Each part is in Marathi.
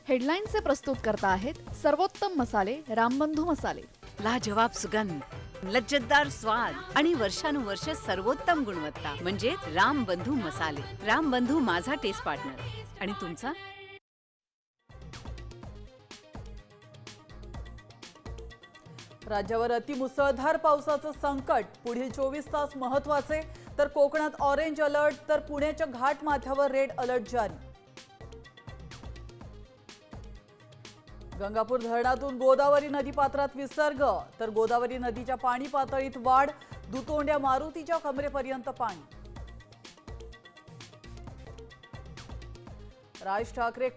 हेडलाईन्सचे प्रस्तुत करता आहेत सर्वोत्तम मसाले रामबंधू मसाले. लाजवाब सुगंध, लज्जतदार स्वाद आणि वर्षानुवर्ष सर्वोत्तम गुणवत्ता म्हणजे रामबंधू मसाले. रामबंधू माझा टेस्ट पार्टनर. आणि तुमचा? राज्यावर अतिमुसळधार पावसाचं संकट. पुढील 24 तास महत्त्वाचे. तर कोकणात ऑरेंज अलर्ट, तर पुण्याच्या घाट माथ्यावर रेड अलर्ट जारी. गंगापूर धरणातून गोदावरी नदीपात्रात विसर्ग, तर गोदावरी नदीच्या पाणी पातळीत वाढ. दुतोंड्या मारुतीच्या कमरेपर्यंत पाणी. राज ठाकरे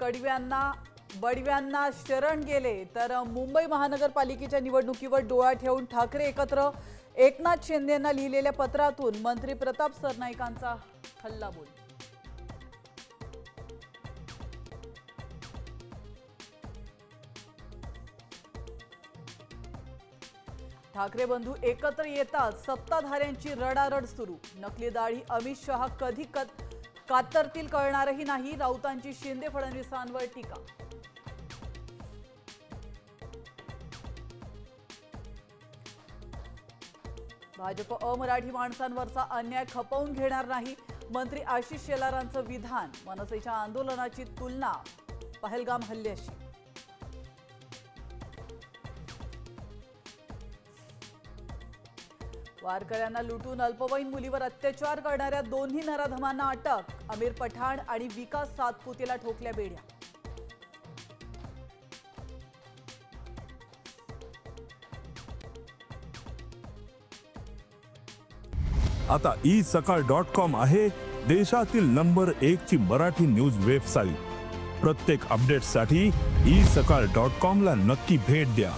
बडव्यांना शरण गेले, तर मुंबई महानगरपालिकेच्या निवडणुकीवर डोळा ठेवून ठाकरे एकत्र. एकनाथ शिंदेंना लिहिलेल्या पत्रातून मंत्री प्रताप सरनाईकांचा हल्लाबोल. ठाकरे बंधू एकत्र येतात, सत्ताधाऱ्यांची रडारड सुरू. नकली दाढी अमित शहा कधी कातरतील कळणारही नाही. राऊतांची शिंदे फडणवीसांवर टीका. भाजप अमराठी माणसांवरचा अन्याय खपवून घेणार नाही. मंत्री आशिष शेलारांचं विधान. मनसेच्या आंदोलनाची तुलना पहलगाम हल्ल्याशी. वारकऱ्यांना लुटून अल्पवयीन मुलीवर अत्याचार करणाऱ्या दोन्ही नराधमांना अटक. आमिर पठाण आणि विकास सातपुतेला ठोकल्या बेड्या. आता isakal.com आहे देशातील नंबर 1 ची मराठी न्यूज वेबसाईट. प्रत्येक अपडेटसाठी isakal.com ला नक्की भेट द्या.